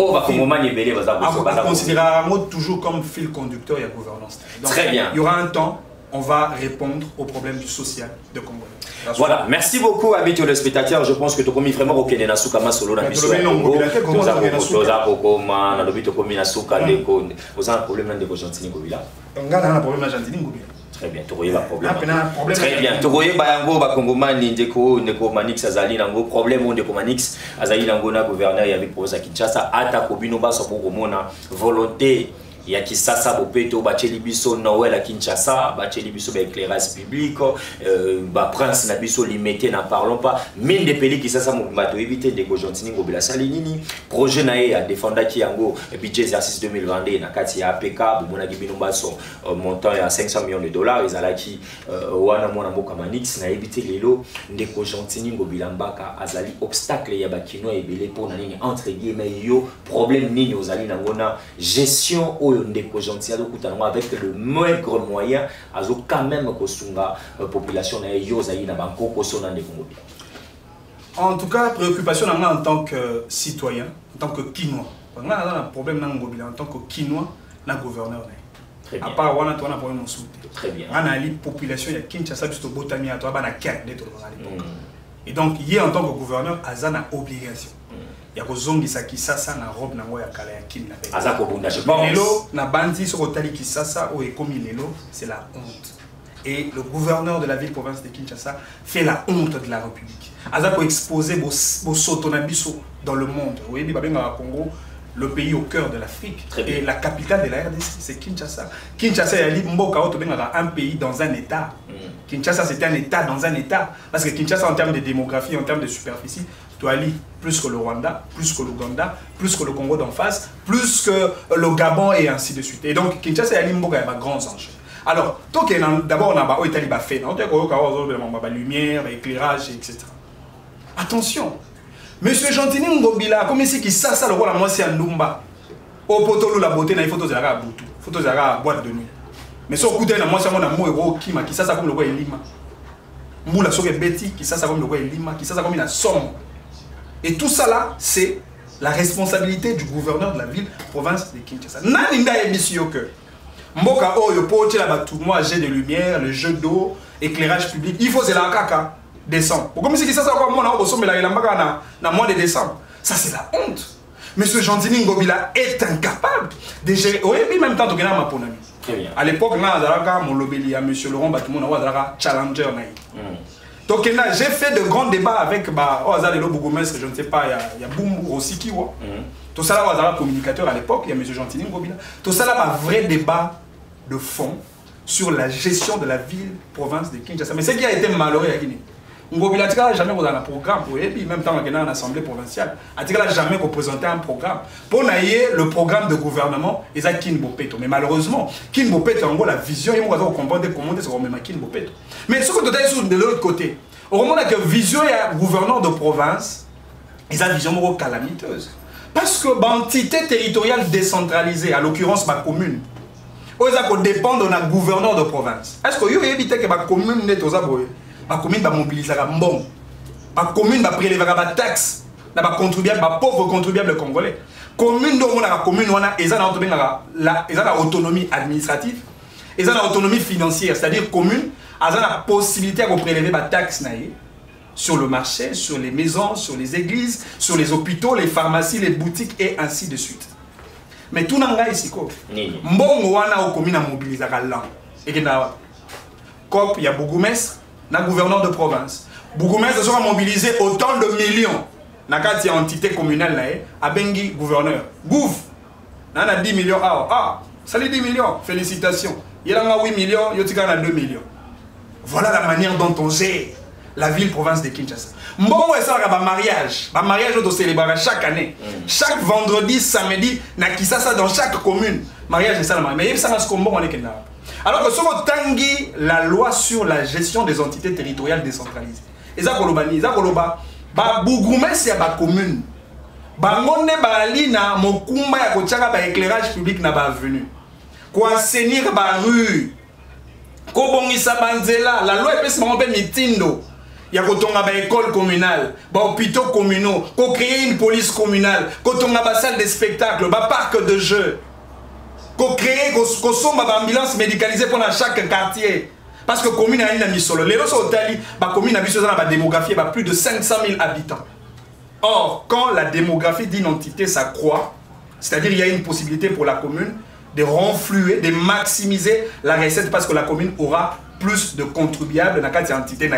toujours comme fil conducteur et la gouvernance. Donc, très bien. Il y aura un temps, on va répondre aux problèmes du social de Congo. Voilà, merci beaucoup habitués les spectateurs. Je pense que tu as commis vraiment au Kenya Nasuka Masolo na biso. Tu as un problème de Gentini Gobila. On a un problème de Gentini Gobila. Très bien, tu as un problème. Très bien, tu as un Congomani, Ndeko Manix, Azali, Nango, problème Ndeko Manix, Azali, Nango, gouverneur, avec Prosa Kinshasa, Atako Binoba, Soporomona, volonté. Il y a qui ça bopeto bacheli biso Noël à Kinshasa, bacheli biso ba éclairage public, ba prince na biso limité n'en parlons pas, mine de pays qui ça bato éviter de Gentini Ngobila salinini, projet naé à défendre qui yango budget exercice 2022 na kati ya APK bomona ki binomba son montant à 500 millions de dollars ils ala ki wana mona mboka manix na éviter lelo ndeko Gentini Ngobila mbaka azali obstacle ya bakino ebele pour na nini entre guillemets yo problème nini ozali nangona gestion Ndeko Gentil avec le maigre moyen azo quand même kosunga population na yozayi na banko kosona ndeko Ngobila. En tout cas, préoccupation en tant que citoyen, en tant que Kinois. On a un problème dans Ngobila en tant que Kinois, na gouverneur. Très bien. À part on a un problème mon soute. Très bien. On a une population il y a Kinshasa juste botami à toi bana quête à l'époque. Et donc hier en tant que gouverneur azana obligation. Il y a kozongisa Kisasa na robe nango ya kala ya kin na belle. Azako bunda je pense. Lelo na bandi so kotali Kisasa o ekomi lelo, c'est la honte. Et le gouverneur de la ville province de Kinshasa fait la honte de la République. Azako exposer bo sotonabiso dans le monde. Oui, babenga Congo, le pays au cœur de l'Afrique et la capitale de la RDC, c'est Kinshasa. Kinshasa est un pays dans un état. Kinshasa c'est un état dans un état parce que Kinshasa en termes de démographie, en termes de superficie, tu as plus que le Rwanda, plus que l'Ouganda, plus que le Congo d'en face, plus que le Gabon et ainsi de suite. Et donc Kinshasa est un grand enjeu. Alors, d'abord on a fait la lumière, l'éclairage, etc. Attention, Monsieur Gentini Ngobila, comme ici qui ça le rôle à moi c'est un Ndumba. Au poteau la beauté, il faut tous les boutou, faut tous les boîte de nuit. Mais sur côté na moi c'est mon amour héros qui ça comme le roi Elima. Moula sur Betty qui ça comme le roi Elima, qui ça comme une somme. Et tout ça là, c'est la responsabilité du gouverneur de la ville province de Kinshasa. Naninda émission que Mboka oyo pote la batou moi jet de lumière, le jeu d'eau, éclairage public, il faut c'est la caca. Décembre. Comme si ça comme moi na mois de décembre. Ça c'est la honte. Monsieur Gentini Ngobila est incapable de gérer. Oui, même temps que na ma ponami. Très bien. À l'époque na azalaka mon lobeli à monsieur Laurent Batoumo na azalaka challenger na. Donc j'ai fait de grands débats avec le bourgmestre, je ne sais pas, il y a Bumbu aussi qui voit. Tout ça là azalaka communicateur à l'époque, il y a monsieur Gentini Ngobila. Tout ça là un vrai débat de fond sur la gestion de la ville province de Kinshasa. Mais ce qui a été malheureux à Guinée. Ngobila n'a jamais dans un programme pour lui, même temps qu'il a une assemblée provinciale, il n'a jamais représenté un programme. Pour naïe le programme de gouvernement, il y a Kin Bopeto. Mais malheureusement, Kin Bopeto, en gros, la vision, il faut comprendre comment c'est même Kin Bopeto. Mais ce que tu as de l'autre côté, au moment où la vision est gouverneur de province, il a une vision calamiteuse. Parce que l'entité territoriale décentralisée, à l'occurrence ma commune, il dépend de notre gouverneur de province. Est-ce que vous évitez que ma commune n'est pas la commune va mobiliser bon. La commune va prélever la taxe. La contribuable, la pauvre contribuable congolais. Commune dont la commune ils ont autonomie administrative, ils ont autonomie financière, c'est-à-dire commune, ils ont la possibilité de prélever la taxe sur le marché, sur les maisons, sur les églises, sur les hôpitaux, les pharmacies, les boutiques et ainsi de suite. Mais tout n'a pas ici. Mbongo wana okomina mobiliser l'an. Et qu'il y a COP, il y a Bourgmestre, il y a gouverneur de province. Bourgmestre sera mobilisé autant de millions. Dans la entité communale, à Bengi, gouverneur. Gouv, il y a 10 millions. Ah, ça les 10 millions. Félicitations. Il y a 8 millions, il y a 2 millions. Voilà la manière dont on gère la ville-province de Kinshasa. Mbongo est ça un mariage. Un mariage on célèbre chaque année. Chaque vendredi, samedi, na Kinshasa dans chaque commune. Mariage est ça le mariage. Mais il y a ça ce combo on est là. Alors que si on tangi la loi sur la gestion des entités territoriales décentralisées. Et ça kolobani, ça koloba ba bourgmestre ya ba commune. Ba ngone ba alina mokumba ya kochaka ba éclairage public na ba avenue. Ko assainir ba rue. Ko bongisa banzela, la loi epesi bango pe mitindo. Il y a une école communale, des hôpitaux communaux, qu'on crée une police communale, qu'on ait une salle de spectacle, un parc de jeux, qu'on crée une ambulance médicalisée pour chaque quartier. Parce que la commune a une solo. Les autres la commune a une démographie de plus de 500 000 habitants. Or, quand la démographie d'une entité s'accroît, c'est-à-dire qu'il y a une possibilité pour la commune de renflouer, de maximiser la recette parce que la commune aura plus de contribuables dans cette entité.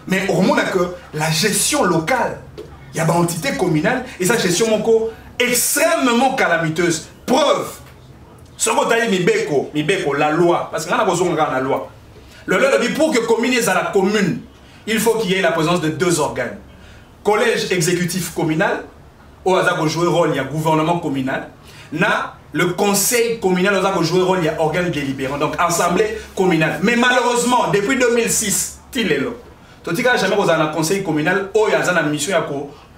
Mais au moment que la gestion locale, il y a une entité communale et sa gestion extrêmement calamiteuse. Preuve, ce que la loi, parce que nous avons besoin de la loi. Le loi dit pour que la commune soit la commune, il faut qu'il y ait la présence de 2 organes. Collège exécutif communal, où on a joué rôle, il y a gouvernement communal. Le conseil communal, on a joué rôle, il y a organe délibérant, donc assemblée communale. Mais malheureusement, depuis 2006, il est là. Tandis que jamais vous avez un conseil communal où il y a une mission à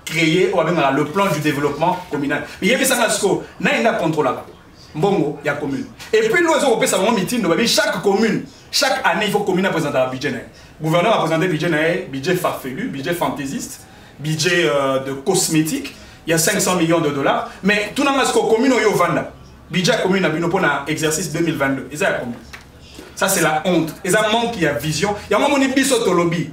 créer le plan du développement communal. Mais il y a des gens qui ont un contrôle là-bas. Bon, il y a commune. Et puis nous, on peut savoir meeting, chaque commune, chaque année, il faut que la commune présente un budget. Le gouverneur a présenté un budget farfelu, budget fantaisiste, budget de cosmétique. Il y a 500 millions de dollars. Mais tout le monde, la commune est au Vanda. Budget commune pour l'exercice 2022. Ça, c'est la honte. Et ça manque, il y a vision. Il y a un moment où il lobby.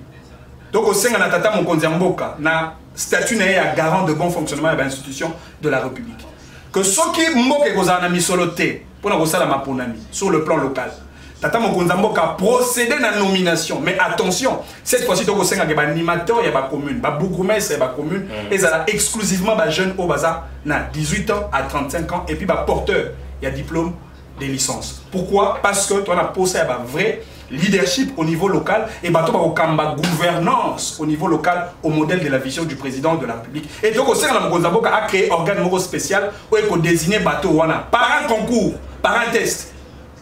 Donc, au sein de la Tata Mokonziamboka, na statut est garant de bon fonctionnement de l'institution de la République. Que ceux qui ont mis sur le thé pour sur le plan local, Tata Mokonziamboka a procédé à la nomination. Mais attention, cette fois-ci, il y a un animateur, il y a une commune, un bourgmestre, il y a une commune, et ça a exclusivement des jeunes au bazar, 18 ans à 35 ans, et puis un porteur, il y a diplôme de licence. Pourquoi? Parce que tu as posé un vrai leadership au niveau local et tu as une gouvernance au niveau local au modèle de la vision du président de la République. Et donc, au sein de la Mokonziamboka a créé un organe spécial où il faut désigner bateau par un concours, par un test.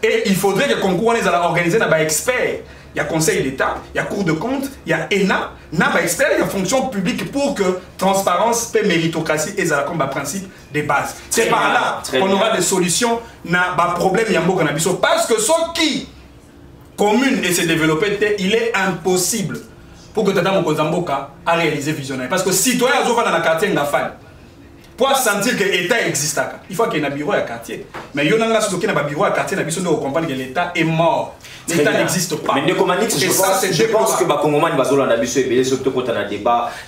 Et il faudrait que le concours soit organisé par des experts. Il y a Conseil d'État, il y a Cour de compte, il y a ENA, il y a experts, il y a fonction publique pour que transparence et méritocratie et comme principe des bases. C'est par là qu'on aura des solutions à problème parce que ce qui commune et se développer, il est impossible pour que Tata Mokonziamboka a réalisé visionnaire. Parce que citoyen dans le quartier pour sentir que l'État existe, il faut qu'il y ait un bureau à quartier. Mais il y a un bureau à quartier, il faut comprendre que l'État est mort. L'État n'existe pas. Mais je pense que les Congolais vont surtout quand on a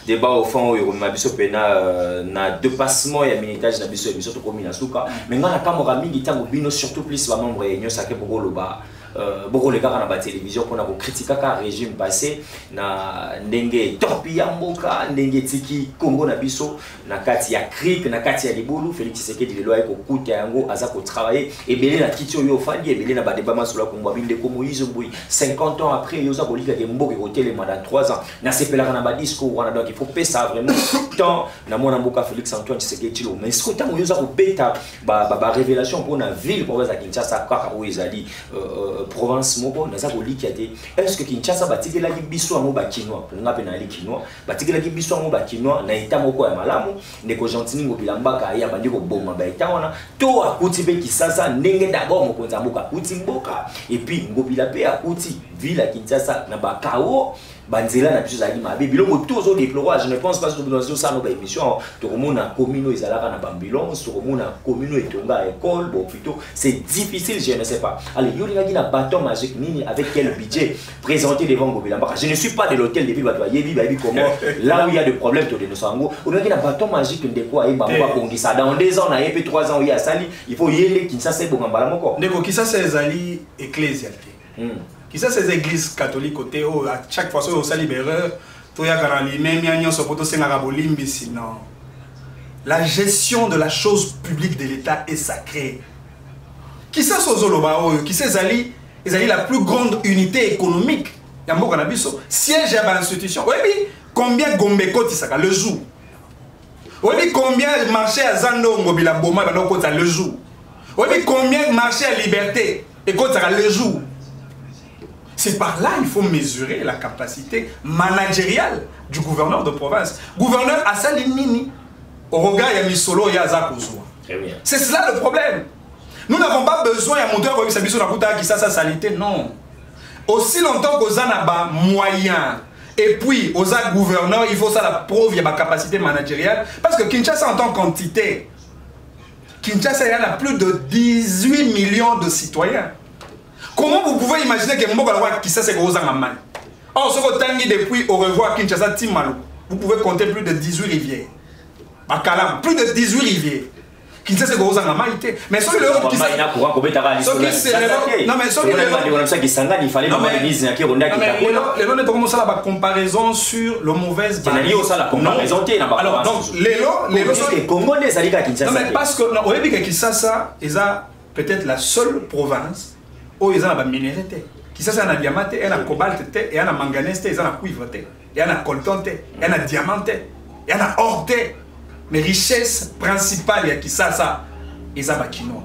débat au fond, il y a un dépassement et un militage surtout comme mais on a pas de surtout plus les membres de l'Union sacrée pour le bas. Beaucoup les gars dans la télévision pour nous critiquer le régime passé na ndenge torpilla mboka ndenge tiki Congo na biso na kati ya CRIC na kati ya libulu Félix Tshisekedi lelo ay ko kuta yango aza ko travailler et belé na kitio yo fandi et belé na ba débat masolo ko mbabinde ko Moïse Mbouyi 50 ans après yo za ko lika ke mboka ko télé dans 3 ans na sepela na ba discours wana donc il faut payer ça vraiment tant na mona mboka Félix Antoine Tshisekedi lo mais ce que tant yo za ko beta ba révélation pour na ville province à Kinshasa kaka o ezali province moko naza koliki ate est-ce que Kinshasa batikela ki biso ngo ba kinois nga pe na li kinois batikela ki biso ngo ba kinois na eta moko ya malamu ndeko gentini ngo bilambaka ya bandi ko boma ba eta wana to akuti pe Kinshasa ndenge d'abord Mokonziamboka akuti mboka et puis ngobila pe akuti ville ya Kinshasa na ba kao banzela na biso zali mabe biloko tous au déplorer je ne pense pas que nous dans ça nos émission tout le monde a commune ezalaka na ambulance tout le monde a commune etonga école bon plutôt c'est difficile je ne sais pas allez yolinga qui na bâton magique nini avec quel budget présenter devant Gobilamba je ne suis pas de l'hôtel de ville yebi baby comment là où il y a des problèmes to de nosango on a qui na bâton magique de quoi et bamba kongisa dans 2 ans na et 3 ans il y a sali il faut yele Kinshasa c'est bon ngambala moko ndeko Kinshasa ezali ecclésialité qui ça ces églises catholiques côté à chaque fois au sali libéreur to ya karali même yanyo so poto senga bolimbi sinon la gestion de la chose publique de l'État est sacrée qui ça sozoloba oyo qui ça ezali la plus grande unité économique ya mboka na biso siège ya ba institution oui combien gombe kotisaka le jour oui combien marché à Zandongo bilaboma ba kota le jour oui combien marché à Liberté et kota le jour. C'est par là qu'il faut mesurer la capacité managériale du gouverneur de province. Gouverneur Assali Nini, au regard de Misolo et Azakozwa. C'est cela le problème. Nous n'avons pas besoin de monter avec Sabiso Nakuta qui ça salité, non. Aussi longtemps qu'aux anaba moyens et puis aux gouverneurs, il faut ça la preuve, il y a ma capacité managériale. Parce que Kinshasa en tant qu'entité, Kinshasa il y a plus de 18 millions de citoyens. Comment vous pouvez imaginer que Mboka qui ça c'est gros en Allemagne? Or, ce que Tanguy depuis au revoir Kinshasa Timalo, vous pouvez compter plus de 18 rivières. Bakalam, plus de 18 rivières. Kinshasa c'est gros en Allemagne. Mais celui là qui ça. Non mais celui là qui s'engage, il fallait moderniser qui on a qui les gens ne commencent à la comparaison sur le mauvaise base. La comparaison alors donc les lots congolais ça dit à Kinshasa. Non mais parce que on a dit que Kinshasa est peut-être la seule province où ils ont la minéralité. Qui ça, c'est un diamant, il y a un cobalt, il y a un manganèse, il y a un cuivre, il y a un coltan, il y a un diamant, il y a un or. Mais richesse principale, il y a qui ça, ils ont Bakino.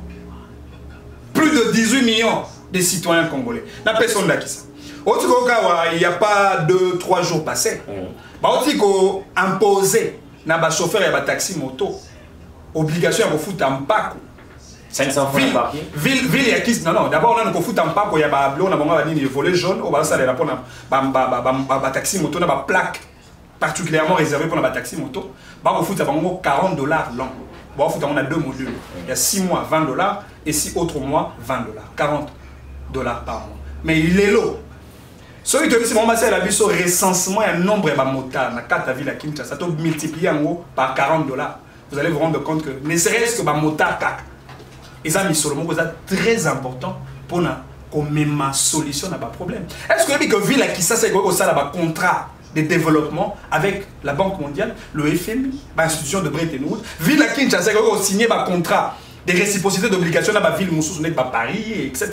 Plus de 18 millions de citoyens congolais. La personne là qui ça. Il n'y a pas 2-3 jours passés. Il faut imposer à chauffeur et à taxi moto obligation de foutre un pack. 500 francs de parking. Ville et qui non d'abord on a un foot en pack il y a ba bleu on a bango ni volet jaune au bas ça là pour ba taxi moto na ba plaque particulièrement réservée pour la taxi moto ba au foot à bango $40 long. Ba au foot on a 2 modules. Il y a 6 mois $20 et 6 autres mois $20. $40 par mois. Mais il est là. Celui qui dit que c'est la biso recensement un nombre de motards na carte ville à Kinshasa to multiplié en gros par $40. Vous allez vous rendre compte que ne serait-ce que ba motard et ça, c'est très important pour qu'on ait ma solution à ce problème. Est-ce que vous avez vu que ça, c'est un contrat de développement avec la Banque mondiale, le FMI, l'institution de Bretton Woods, vu que Kinshasa a signé un contrat de réciprocité d'obligation dans la ville de Paris, etc.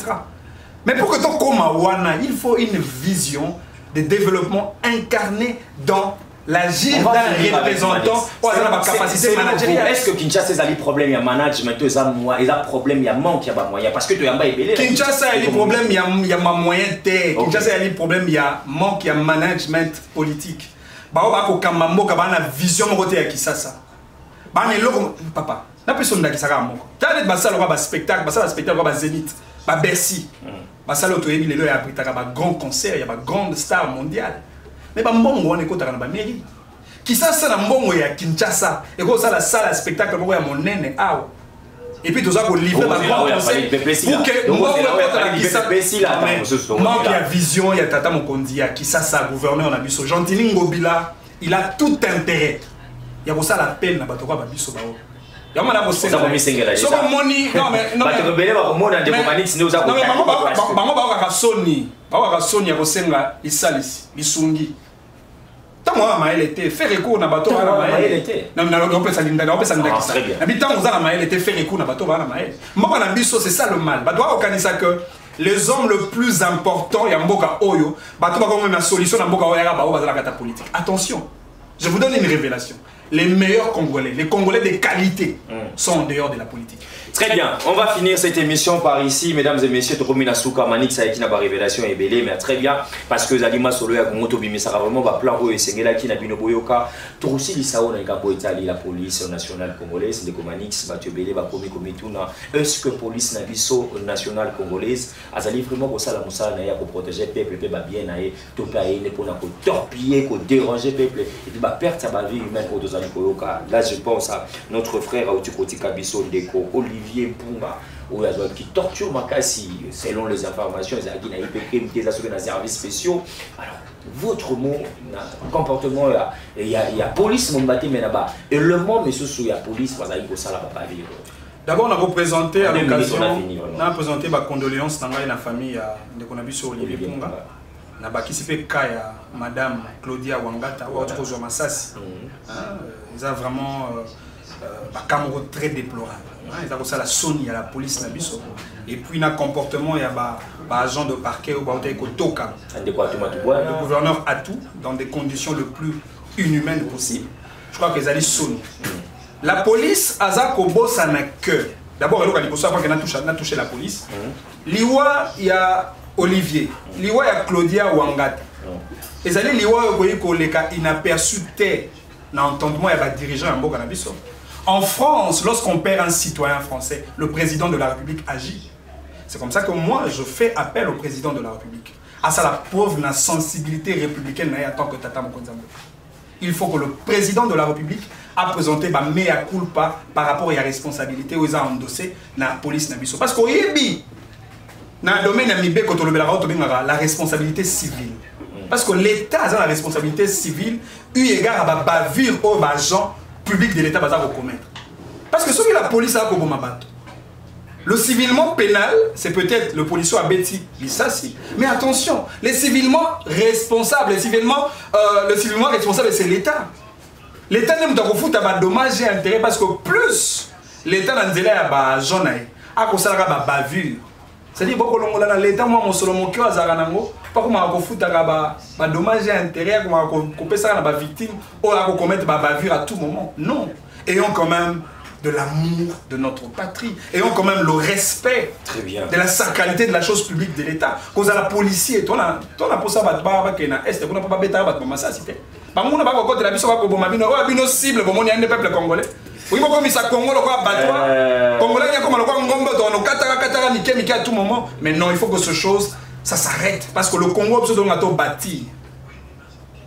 Mais pour que tu aies il faut une vision de développement incarnée dans l'agir d'un représentant pour avoir la capacité managériale. Est-ce que Kinshasa a des problèmes de management, il a des problèmes, il y a manque, il y a des moyens? Parce que tu as des Kinshasa a des problèmes, il y a moyens. Kinshasa a des problèmes, il y a manque, il y a management politique. Il y a une vision de Kinshasa. Papa, la personne qui s'est là, tu as des spectacles, des spectacles, des zénith, des Bercy. Il y a un grand concert, il y a une grande star mondiale. Mais mbongo on écoute dans la mairie qui ça c'est la mbongo ya Kinshasa et que ça la salle spectacle mbongo ya monene awa et puis tout ça qu'on livre ma grande conseil pour que manque ya vision ya tata mokondi ya qui ça gouverneur na biso Gentili Ngobila il a tout intérêt ya ko ça la peine na bato ba biso ba ya mona ko senga so ko moni non mais bato belé ba ko mona de compagnie sino za ko bango ba ka soni ya ko senga isalisi bisungi moi maël était fait recours na bateau na maël était non on peut s'alinda on peut s'alinda qui ça habitant aux na maël était fait recours na bateau na maël moko na biso c'est ça le mal ba doit organiser que les hommes le plus important ya mboka oyo bateau ba comme une solution na mboka oyo ba bazala kata politique. Attention, je vous donne une révélation, les meilleurs congolais, les congolais de qualité sont en dehors de la politique. Très bien, on va finir cette émission par ici, mesdames et messieurs. Tokomina Souka Manik Saiki na ba révélation et belé, mais très bien parce que Zalima Solo ya Moto Bimi ça vraiment ba plan o esengela ki na bino boyoka. Tourusi lisao na ngambo Italie la police nationale congolaise de Comanix ba tu belé ba komi komituna. Est-ce que police na biso nationale congolaise azali vraiment ko sala musala na ya ko protéger peuple pe ba bien na e to pa e ne pona ko torpiller ko déranger peuple et puis ba perdre sa vie humaine au dozali koyoka. Là je pense à notre frère Autukoti Kabiso Ndeko Olivier Mpunga qui torture Makassi selon les informations qui n'a IPK des services spéciaux. Alors votre mot comportement il y a police mon bâti mais là-bas et le mot mais sous il y a police parce qu'il faut ça là pas vivre. D'abord on a représenté à l'occasion on a présenté ma condoléance dans la famille de Konabiso Olivier Mpunga na bakisipe kaya madame Claudia Wangata ou autre chose Massassi. Ils ont vraiment Cameroun très déplorable. Ils ont la Sony à la police nabiso et puis un comportement il y a agent de parquet ou toka. Le gouverneur a tout dans des conditions le plus inhumaines possible. Je crois qu'ils allaient Sony. La police a ça n'a que d'abord elle a touché la police. Liwa il y a Olivier, Liwa il y a Claudia Wangata. Ils allaient Liwa inaperçu l'entendement il y a dirigeant en Bokanabiso. En France, lorsqu'on perd un citoyen français, le président de la République agit. C'est comme ça que moi, je fais appel au président de la République. À ça, la pauvre la sensibilité républicaine en tant que Tata Mokonzambe. Il faut que le président de la République a présenté ma mea culpa par rapport à la responsabilité aux a endossé la police nabiso. Parce qu'au Yébi, dans le domaine de la responsabilité civile. Parce que l'État a la responsabilité civile, eu égard à la bavure aux agents public de l'État va commettre. Parce que celui de la police a comme le civilement pénal, c'est peut-être le policier à Betty Lissassi. Mais attention, les civilement responsables, le civilement responsable, c'est l'État. L'État n'aime pas foutre à dommage et intérêt parce que plus l'État n'a pas de gens à cause de la bavure. C'est-à-dire que l'État, moi, mon solo, mon cœur, pas comme on fout à dommage et intérêt, comme on coupe ça à la victime, ou à commettre la bavure à tout moment. Non. Ayons quand même de l'amour de notre patrie. Ayons quand même le respect de la sacralité de la chose publique de l'État. Cause à la police, tu as pour ça, tu as est, tu n'as pas bêta, tu as cité. Par contre, on n'a pas encore de la mission, on a une cible, on a un peuple congolais. Oui, mais ça Congo, le quoi, battoir. Congolais, il y a comme le quoi, Ngombo, dans le Katara, Niké, à tout moment. Mais non, il faut que ce chose, ça s'arrête. Parce que le Congo, on a bâti.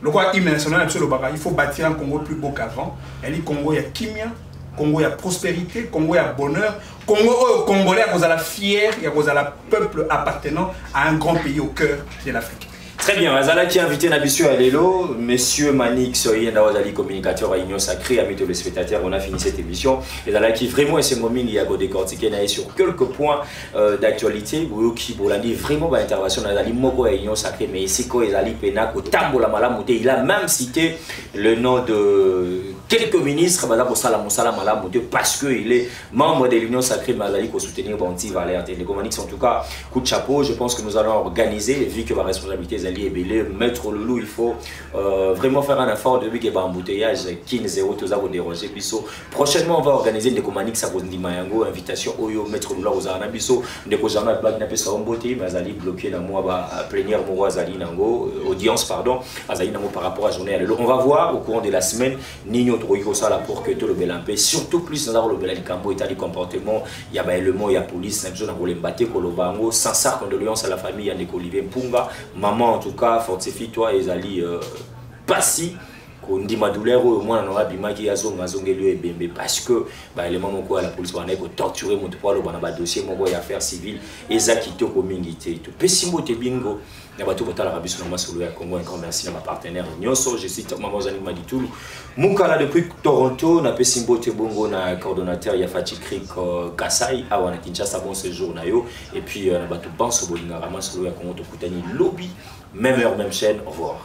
Le quoi, il faut bâtir un Congo plus beau qu'avant. Et le Congo, il y a Kimia, Congo, il y a prospérité, Congo, il y a bonheur. Congo, Congolais, il y a la fière, il y a le peuple appartenant à un grand pays au cœur de l'Afrique. Très bien, Azala qui a invité Nabissou Alelo, Monsieur Manik Soye, Nawazali, communicateur à Union Sacrée, amis téléspectateurs, on a fini cette émission. Et Azala qui vraiment est ce moment, il y a décortiqué sur quelques points d'actualité, qui pour l'année vraiment bah, intervention Azali Moko à Union Sacrée, mais ici quoi Azali Penako, Tambola Malamouté, il a même cité le nom de quelques ministres, parce qu'il est membre de l'Union Sacrée, mais Azali pour soutenir Banti Valère. Les Comanix en tout cas, coup de chapeau, je pense que nous allons organiser, vu que ma responsabilité Maître Loulou, il faut vraiment faire un effort de lui qui est embouteillage qui zéro tous à déroger biso. Prochainement on va organiser des comanix à Mayango, invitation au Maître Loulou aux Anabiso, des cojana blague n'a pas sa embouteille, mais Azali bloqué dans moi plénière moi Azali Nango, audience pardon, Azali Nango par rapport à journée. On va voir au courant de la semaine Nino Troïko ça là pour que tout le Bélampé, surtout plus dans le Bélalicambo, état du comportement, il y a élément, il y a police, n'a besoin de battre Kolobango, sans ça condoléances à la famille, il y a des Olivier Mpunga, maman. En tout cas, fortifie-toi et Zali passi qu'on dit ma douleur au moins on aura bima qui a bembe parce que bah les moments quoi la police va aller torturer mon poids le banaba dossier mon boy affaires civiles et ça qui te communauté tout pesimo te bingo na bato bota la rabiso na masolo ya Congo encore merci à ma partenaire Nyonso je cite maman Zani Maditoul Mukala depuis Toronto na pesimbo te bongo na coordonnateur ya Fati Creek Kasai à wana Kinshasa bon séjour na yo et puis na bato banso bolinga masolo ya Congo to kutani lobby même heure même chaîne au revoir.